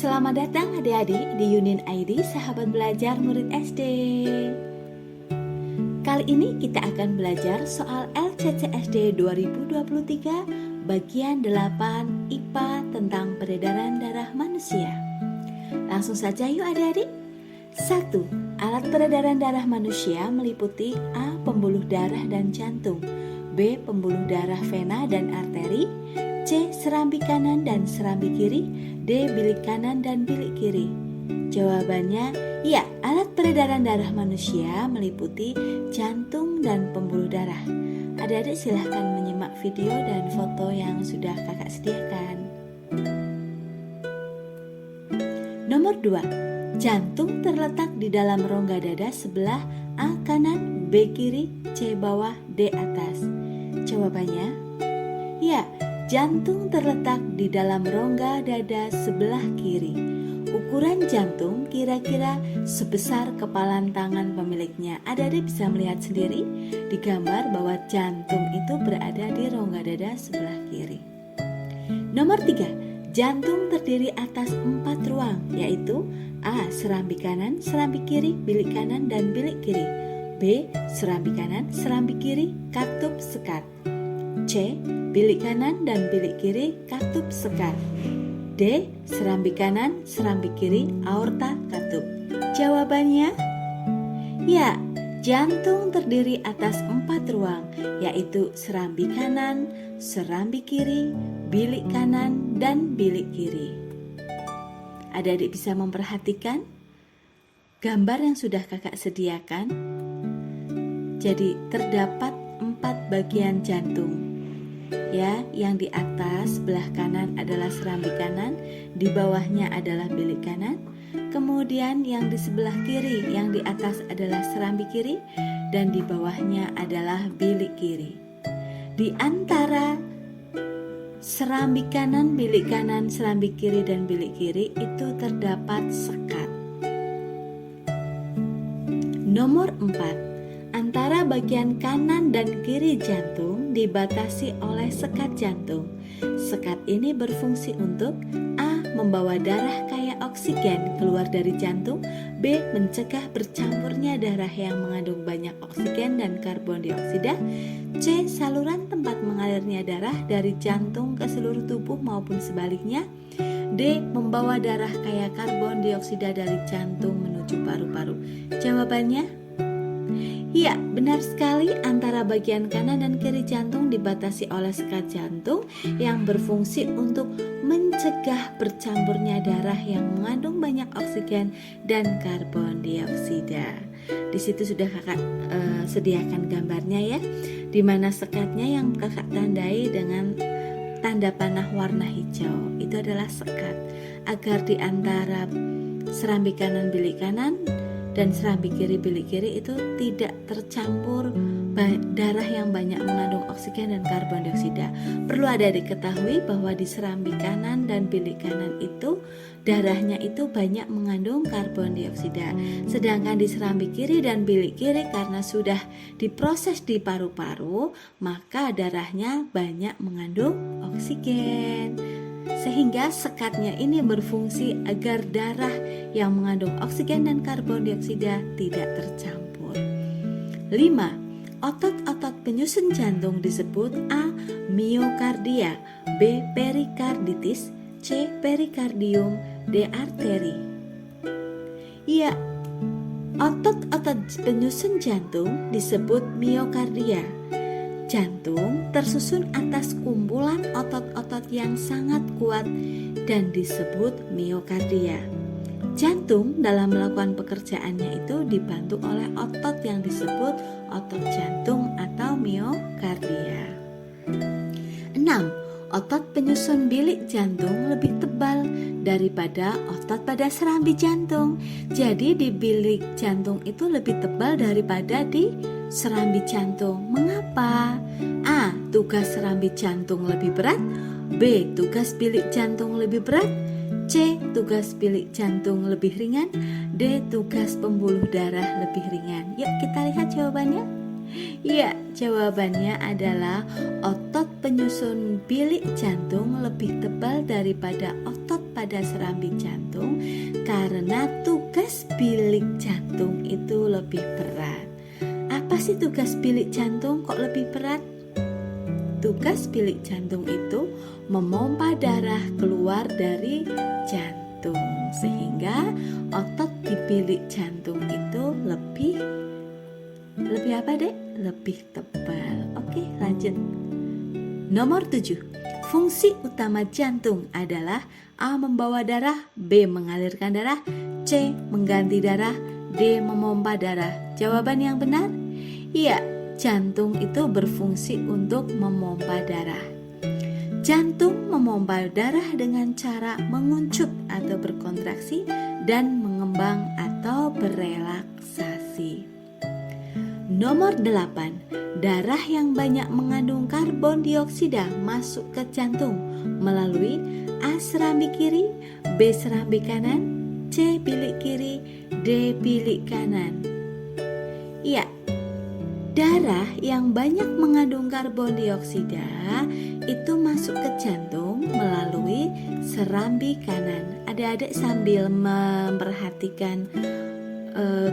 Selamat datang adik-adik di Yunin ID Sahabat Belajar Murid SD. Kali ini kita akan belajar soal LCCSD 2023 bagian 8 IPA tentang peredaran darah manusia. Langsung saja yuk adik-adik. 1. Alat peredaran darah manusia meliputi A. Pembuluh darah dan jantung, B. Pembuluh darah vena dan arteri, C. Serambi kanan dan serambi kiri, D. Bilik kanan dan bilik kiri. Jawabannya, ya, alat peredaran darah manusia meliputi jantung dan pembuluh darah. Adik-adik silahkan menyimak video dan foto yang sudah kakak sediakan. Nomor 2. Jantung terletak di dalam rongga dada sebelah A kanan, B kiri, C bawah, D atas. Jawabannya, ya, jantung terletak di dalam rongga dada sebelah kiri. Ukuran jantung kira-kira sebesar kepalan tangan pemiliknya. Adik-adik bisa melihat sendiri di gambar bahwa jantung itu berada di rongga dada sebelah kiri. Nomor 3, jantung terdiri atas 4 ruang, yaitu A. Serambi kanan, serambi kiri, bilik kanan, dan bilik kiri. B. Serambi kanan, serambi kiri, katup sekat. C. Bilik kanan dan bilik kiri, katup sekat. D. Serambi kanan, serambi kiri, aorta katup. Jawabannya, ya, jantung terdiri atas 4 ruang, yaitu serambi kanan, serambi kiri, bilik kanan, dan bilik kiri. Adik-adik bisa memperhatikan gambar yang sudah kakak sediakan. Jadi terdapat 4 bagian jantung. Ya, yang di atas sebelah kanan adalah serambi kanan, di bawahnya adalah bilik kanan. Kemudian yang di sebelah kiri, yang di atas adalah serambi kiri, dan di bawahnya adalah bilik kiri. Di antara serambi kanan, bilik kanan, serambi kiri, dan bilik kiri itu terdapat sekat. Nomor 4. Antara bagian kanan dan kiri jantung dibatasi oleh sekat jantung. Sekat ini berfungsi untuk A. Membawa darah kaya oksigen keluar dari jantung, B. Mencegah bercampurnya darah yang mengandung banyak oksigen dan karbon dioksida, C. Saluran tempat mengalirnya darah dari jantung ke seluruh tubuh maupun sebaliknya, D. Membawa darah kaya karbon dioksida dari jantung menuju paru-paru. Jawabannya, ya, benar sekali, antara bagian kanan dan kiri jantung dibatasi oleh sekat jantung yang berfungsi untuk mencegah bercampurnya darah yang mengandung banyak oksigen dan karbon dioksida. Di situ sudah kakak sediakan gambarnya ya, di mana sekatnya yang kakak tandai dengan tanda panah warna hijau. Itu adalah sekat agar di antara serambi kanan bilik kanan dan serambi kiri bilik kiri itu tidak tercampur darah yang banyak mengandung oksigen dan karbon dioksida. Perlu ada diketahui bahwa di serambi kanan dan bilik kanan itu darahnya itu banyak mengandung karbon dioksida. Sedangkan di serambi kiri dan bilik kiri karena sudah diproses di paru-paru, maka darahnya banyak mengandung oksigen. Sehingga sekatnya ini berfungsi agar darah yang mengandung oksigen dan karbon dioksida tidak tercampur. 5. Otot-otot penyusun jantung disebut A. Miokardia, B. Perikarditis, C. Perikardium, D. Arteri. Ya, otot-otot penyusun jantung disebut miokardia. Jantung tersusun atas kumpulan otot-otot yang sangat kuat dan disebut miokardia. Jantung dalam melakukan pekerjaannya itu dibantu oleh otot yang disebut otot jantung atau miokardia. 6. Otot penyusun bilik jantung lebih tebal daripada otot pada serambi jantung. Jadi di bilik jantung itu lebih tebal daripada di serambi jantung. Mengapa? A. Tugas serambi jantung lebih berat, B. Tugas bilik jantung lebih berat, C. Tugas bilik jantung lebih ringan, D. Tugas pembuluh darah lebih ringan. Yuk kita lihat jawabannya. Ya, jawabannya adalah otot penyusun bilik jantung lebih tebal daripada otot pada serambi jantung karena tugas bilik jantung itu lebih berat. Apa sih tugas bilik jantung kok lebih berat? Tugas bilik jantung itu memompa darah keluar dari jantung sehingga otot di bilik jantung itu lebih apa dek? Lebih tebal. Oke, lanjut. Nomor 7. Fungsi utama jantung adalah A. Membawa darah, B. Mengalirkan darah, C. Mengganti darah, D. Memompa darah. Jawaban yang benar? Iya, jantung itu berfungsi untuk memompa darah. Jantung memompa darah dengan cara menguncut atau berkontraksi dan mengembang atau berelaksasi. Nomor 8. Darah yang banyak mengandung karbon dioksida masuk ke jantung melalui A. Serambi kiri, B. Serambi kanan, C. Bilik kiri, D. Bilik kanan. Iya, darah yang banyak mengandung karbon dioksida itu masuk ke jantung melalui serambi kanan. Adik-adik sambil memperhatikan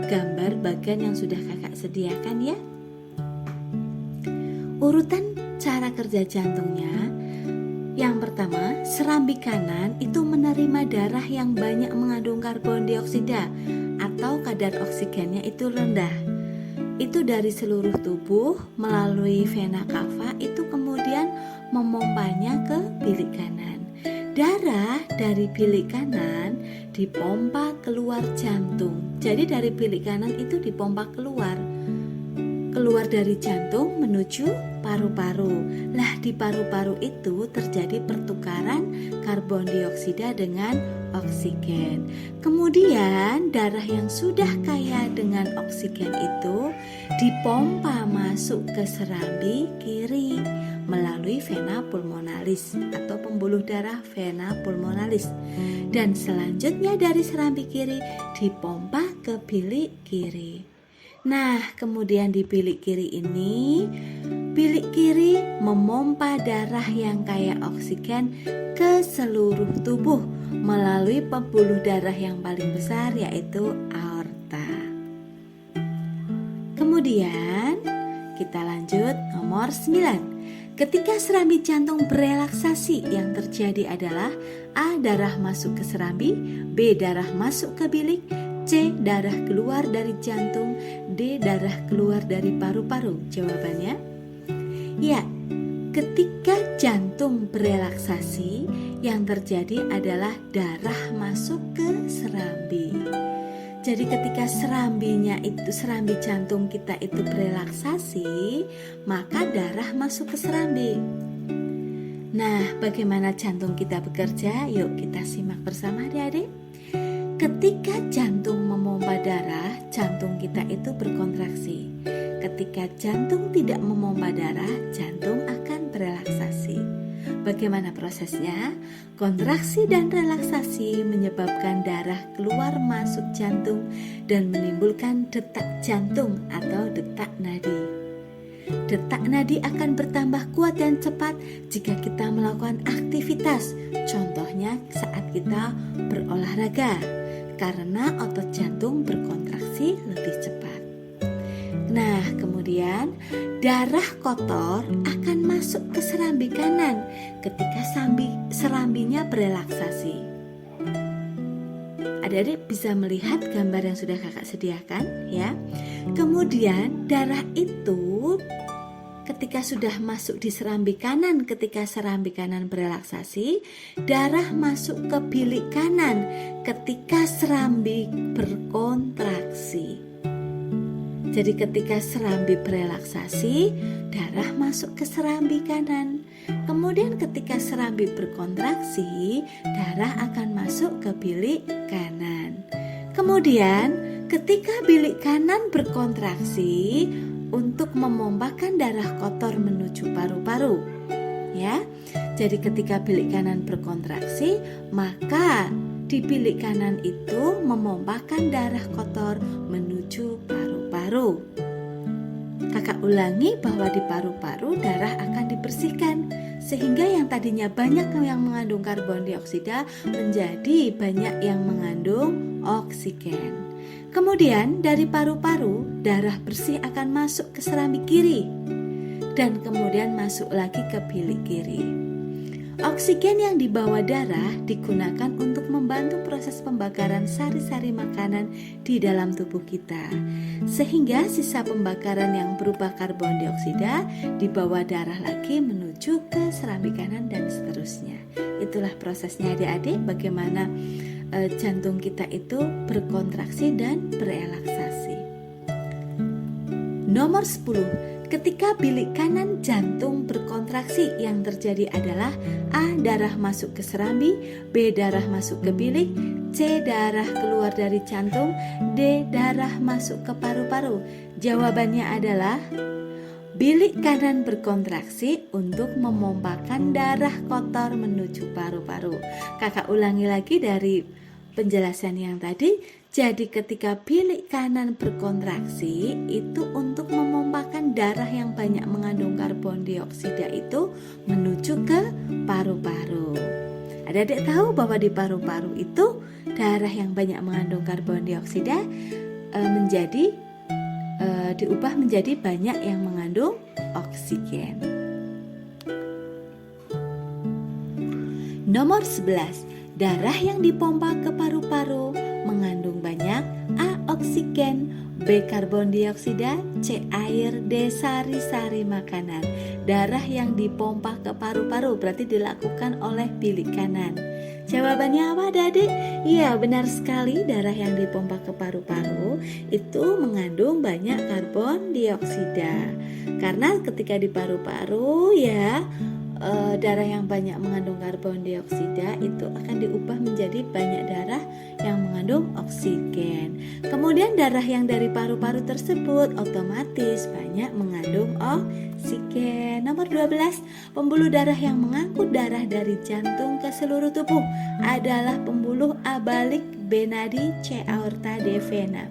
gambar bagian yang sudah kakak sediakan ya. Urutan cara kerja jantungnya. Yang pertama, serambi kanan itu menerima darah yang banyak mengandung karbon dioksida atau kadar oksigennya itu rendah. Itu dari seluruh tubuh melalui vena cava itu kemudian memompanya ke bilik kanan. Darah dari bilik kanan dipompa keluar jantung. Jadi dari bilik kanan itu dipompa keluar dari jantung menuju paru-paru. Lah di paru-paru itu terjadi pertukaran karbon dioksida dengan oksigen. Kemudian darah yang sudah kaya dengan oksigen itu dipompa masuk ke serambi kiri melalui vena pulmonalis atau pembuluh darah vena pulmonalis. Dan selanjutnya dari serambi kiri dipompa ke bilik kiri. Nah, kemudian di bilik kiri ini, bilik kiri memompa darah yang kaya oksigen ke seluruh tubuh melalui pembuluh darah yang paling besar yaitu aorta. Kemudian kita lanjut nomor 9. Ketika serambi jantung berelaksasi, yang terjadi adalah A. Darah masuk ke serambi, B. Darah masuk ke bilik, C. Darah keluar dari jantung, D. Darah keluar dari paru-paru. Jawabannya? Ya, ketika jantung berelaksasi, yang terjadi adalah darah masuk ke serambi. Jadi ketika serambi jantung kita itu berelaksasi, maka darah masuk ke serambi. Nah, bagaimana jantung kita bekerja? Yuk kita simak bersama adik-adik. Ketika jantung memompa darah, jantung kita itu berkontraksi. Ketika jantung tidak memompa darah, jantung akan berelaksasi. Bagaimana prosesnya? Kontraksi dan relaksasi menyebabkan darah keluar masuk jantung dan menimbulkan detak jantung atau detak nadi. Detak nadi akan bertambah kuat dan cepat jika kita melakukan aktivitas, contohnya saat kita berolahraga, karena otot jantung berkontraksi lebih cepat. Nah, kemudian darah kotor akan masuk ke serambi kanan ketika serambinya berelaksasi. Adik-adik bisa melihat gambar yang sudah kakak sediakan ya. Kemudian darah itu ketika sudah masuk di serambi kanan, ketika serambi kanan berelaksasi, darah masuk ke bilik kanan ketika serambi berkontraksi. Jadi ketika serambi berelaksasi, darah masuk ke serambi kanan. Kemudian ketika serambi berkontraksi, darah akan masuk ke bilik kanan. Kemudian ketika bilik kanan berkontraksi untuk memompakan darah kotor menuju paru-paru. Ya. Jadi ketika bilik kanan berkontraksi, maka di bilik kanan itu memompakan darah kotor menuju paru-paru. Kakak ulangi bahwa di paru-paru darah akan dibersihkan, sehingga yang tadinya banyak yang mengandung karbon dioksida menjadi banyak yang mengandung oksigen. Kemudian dari paru-paru darah bersih akan masuk ke serambi kiri dan kemudian masuk lagi ke bilik kiri. Oksigen yang dibawa darah digunakan untuk membantu proses pembakaran sari-sari makanan di dalam tubuh kita, sehingga sisa pembakaran yang berupa karbon dioksida dibawa darah lagi menuju ke serambi kanan dan seterusnya. Itulah prosesnya adik-adik, bagaimana jantung kita itu berkontraksi dan berelaksasi. Nomor 10. Ketika bilik kanan jantung berkontraksi, yang terjadi adalah A. Darah masuk ke serambi, B. Darah masuk ke bilik, C. Darah keluar dari jantung, D. Darah masuk ke paru-paru. Jawabannya adalah bilik kanan berkontraksi untuk memompakan darah kotor menuju paru-paru. Kakak ulangi lagi dari penjelasan yang tadi. Jadi ketika bilik kanan berkontraksi itu untuk memompakan darah yang banyak mengandung karbon dioksida itu menuju ke paru-paru. Adik-adik tahu bahwa di paru-paru itu darah yang banyak mengandung karbon dioksida diubah menjadi banyak yang mengandung oksigen. Nomor 11. Darah yang dipompa ke paru-paru mengandung banyak A. Oksigen, B. Karbon dioksida, C. Air, D. Sari-sari makanan. Darah yang dipompa ke paru-paru berarti dilakukan oleh bilik kanan. Jawabannya apa adik-adik? Iya, benar sekali, darah yang dipompa ke paru-paru itu mengandung banyak karbon dioksida. Karena ketika di paru-paru darah yang banyak mengandung karbon dioksida itu akan diubah menjadi banyak darah yang mengandung oksigen. Kemudian darah yang dari paru-paru tersebut otomatis banyak mengandung oksigen. Nomor 12, pembuluh darah yang mengangkut darah dari jantung ke seluruh tubuh adalah pembuluh A. Balik, B. Nadi, C. Aorta, D. Vena.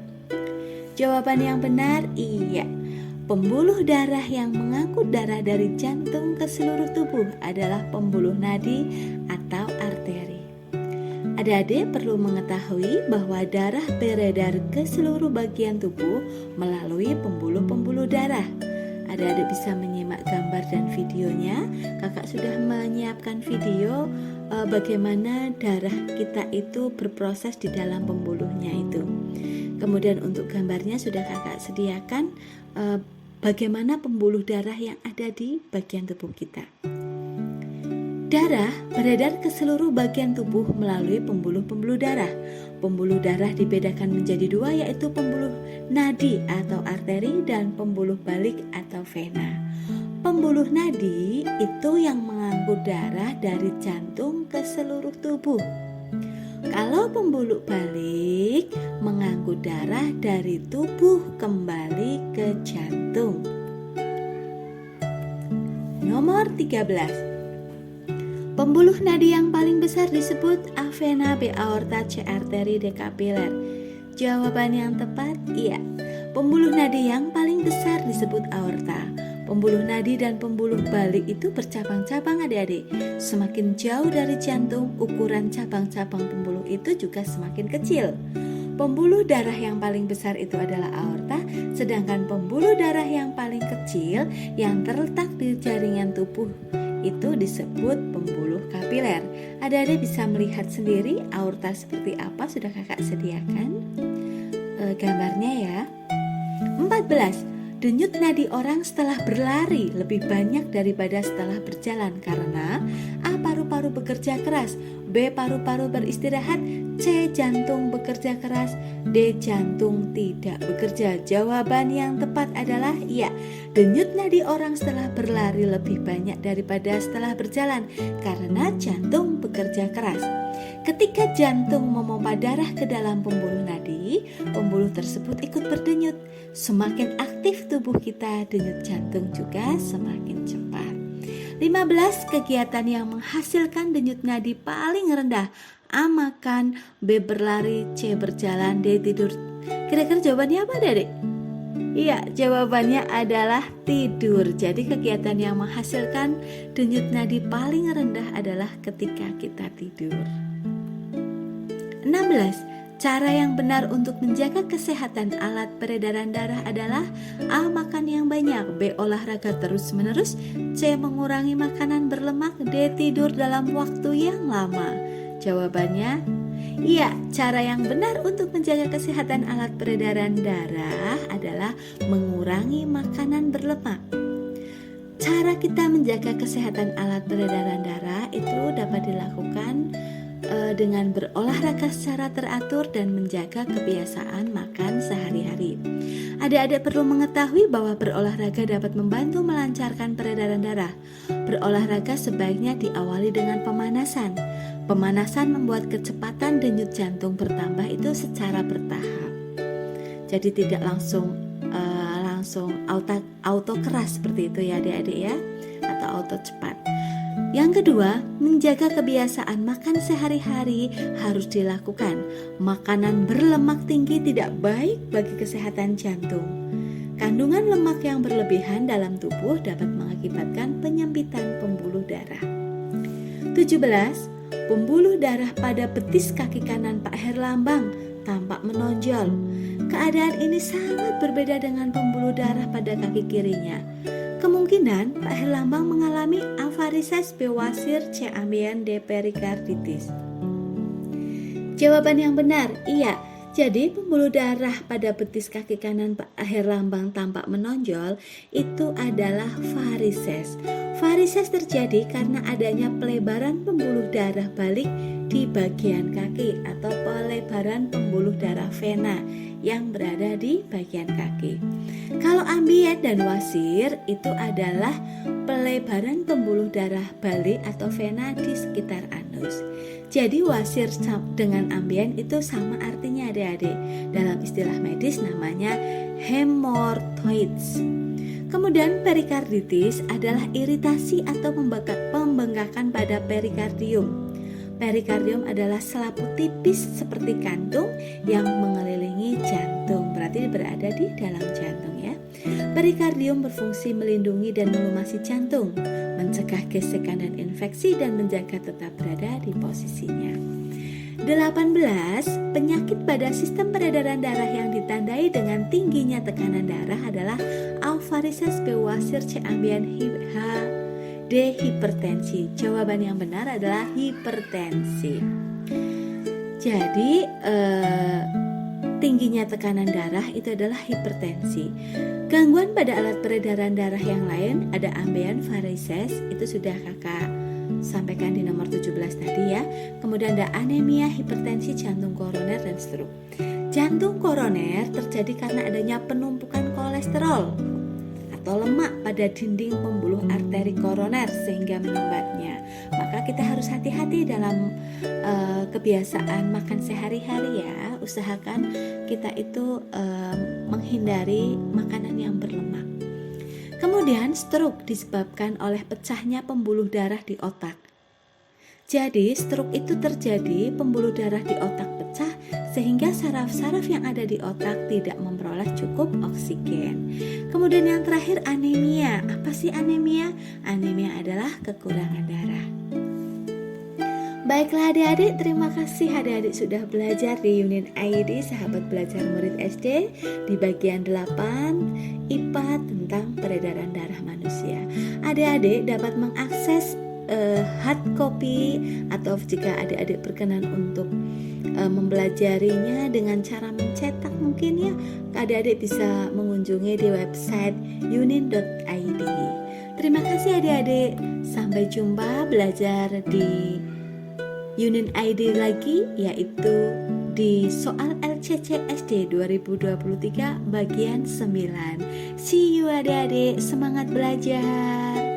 Jawaban yang benar iya. Pembuluh darah yang mengangkut darah dari jantung ke seluruh tubuh adalah pembuluh nadi atau arteri. Adik-adik perlu mengetahui bahwa darah beredar ke seluruh bagian tubuh melalui pembuluh-pembuluh darah. Adik-adik bisa menyimak gambar dan videonya. Kakak sudah menyiapkan video bagaimana darah kita itu berproses di dalam pembuluhnya itu. Kemudian untuk gambarnya sudah kakak sediakan bagaimana pembuluh darah yang ada di bagian tubuh kita. Darah beredar ke seluruh bagian tubuh melalui pembuluh-pembuluh darah. Pembuluh darah dibedakan menjadi dua, yaitu pembuluh nadi atau arteri dan pembuluh balik atau vena. Pembuluh nadi itu yang mengangkut darah dari jantung ke seluruh tubuh. Kalau pembuluh balik mengangkut darah dari tubuh kembali ke jantung. Nomor 13. Pembuluh nadi yang paling besar disebut A. Vena, B. Aorta, C. Arteri, D. Kapiler. Jawaban yang tepat iya. Pembuluh nadi yang paling besar disebut aorta. Pembuluh nadi dan pembuluh balik itu bercabang-cabang adik-adik. Semakin jauh dari jantung, ukuran cabang-cabang pembuluh itu juga semakin kecil. Pembuluh darah yang paling besar itu adalah aorta, sedangkan pembuluh darah yang paling kecil yang terletak di jaringan tubuh itu disebut pembuluh kapiler. Adik-adik bisa melihat sendiri aorta seperti apa, sudah kakak sediakan gambarnya ya. 14. Denyut nadi orang setelah berlari lebih banyak daripada setelah berjalan karena A. Paru-paru bekerja keras, B. Paru-paru beristirahat, C. Jantung bekerja keras, D. Jantung tidak bekerja. Jawaban yang tepat adalah iya. Denyut nadi orang setelah berlari lebih banyak daripada setelah berjalan karena jantung bekerja keras. Ketika jantung memompa darah ke dalam pembuluh nadi, pembuluh tersebut ikut berdenyut. Semakin aktif tubuh kita, denyut jantung juga semakin cepat. 15. Kegiatan yang menghasilkan denyut nadi paling rendah. A. Makan, B. Berlari, C. Berjalan, D. Tidur. Kira-kira jawabannya apa, Adik? Iya, jawabannya adalah tidur. Jadi kegiatan yang menghasilkan denyut nadi paling rendah adalah ketika kita tidur. 16. Cara yang benar untuk menjaga kesehatan alat peredaran darah adalah A. Makan yang banyak, B. Olahraga terus-menerus, C. Mengurangi makanan berlemak, D. Tidur dalam waktu yang lama. Jawabannya, iya, cara yang benar untuk menjaga kesehatan alat peredaran darah adalah mengurangi makanan berlemak. Cara kita menjaga kesehatan alat peredaran darah itu dapat dilakukan dengan berolahraga secara teratur dan menjaga kebiasaan makan sehari-hari. Adik-adik perlu mengetahui bahwa berolahraga dapat membantu melancarkan peredaran darah. Berolahraga sebaiknya diawali dengan pemanasan. Pemanasan membuat kecepatan denyut jantung bertambah itu secara bertahap. Jadi tidak langsung auto keras seperti itu ya adik-adik ya, atau auto cepat. Yang kedua, menjaga kebiasaan makan sehari-hari harus dilakukan. Makanan berlemak tinggi tidak baik bagi kesehatan jantung. Kandungan lemak yang berlebihan dalam tubuh dapat mengakibatkan penyempitan pembuluh darah. 17. Pembuluh darah pada betis kaki kanan Pak Herlambang tampak menonjol. Keadaan ini sangat berbeda dengan pembuluh darah pada kaki kirinya. Kemungkinan Pak Herlambang mengalami avarises, B. wasir, C. ambeien, D. perikarditis. Jawaban yang benar, iya. Jadi pembuluh darah pada betis kaki kanan Pak Herlambang tampak menonjol itu adalah varises. Varises terjadi karena adanya pelebaran pembuluh darah balik di bagian kaki atau pelebaran pembuluh darah vena yang berada di bagian kaki. Kalau ambien dan wasir itu adalah pelebaran pembuluh darah balik atau vena di sekitar anus. Jadi wasir dengan ambien itu sama artinya adik-adik. Dalam istilah medis namanya hemorrhoids. Kemudian perikarditis adalah iritasi atau pembengkakan pada perikardium. Perikardium adalah selaput tipis seperti kantung yang mengelilingi jantung, berarti berada di dalam jantung ya. Perikardium berfungsi melindungi dan melumasi jantung, mencegah gesekan dan infeksi dan menjaga tetap berada di posisinya. 18. Penyakit pada sistem peredaran darah yang ditandai dengan tingginya tekanan darah adalah A. varises, B. wasir, C. ambien, D. hipertensi. Jawaban yang benar adalah hipertensi. Jadi tingginya tekanan darah itu adalah hipertensi. Gangguan pada alat peredaran darah yang lain ada ambien, varises, itu sudah kakak sampaikan di nomor 17 tadi ya. Kemudian ada anemia, hipertensi, jantung koroner, dan stroke. Jantung koroner terjadi karena adanya penumpukan kolesterol atau lemak pada dinding pembuluh arteri koroner sehingga menyumbatnya. Maka kita harus hati-hati dalam kebiasaan makan sehari-hari ya. Usahakan kita itu menghindari makanan yang berlemak. Kemudian stroke disebabkan oleh pecahnya pembuluh darah di otak. Jadi stroke itu terjadi pembuluh darah di otak pecah sehingga saraf-saraf yang ada di otak tidak memperoleh cukup oksigen. Kemudian yang terakhir anemia. Apa sih anemia? Anemia adalah kekurangan darah. Baiklah adik-adik, terima kasih adik-adik sudah belajar di unit ID Sahabat Belajar Murid SD di bagian 8 IPA tentang peredaran darah manusia. Adik-adik dapat mengakses hard copy atau jika adik-adik berkenan untuk mempelajarinya dengan cara mencetak mungkin ya, adik-adik bisa mengunjungi di website unin.id. Terima kasih adik-adik, sampai jumpa belajar di Unit ID lagi, yaitu di soal LCC SD 2023 bagian 9. See you adik-adik, semangat belajar.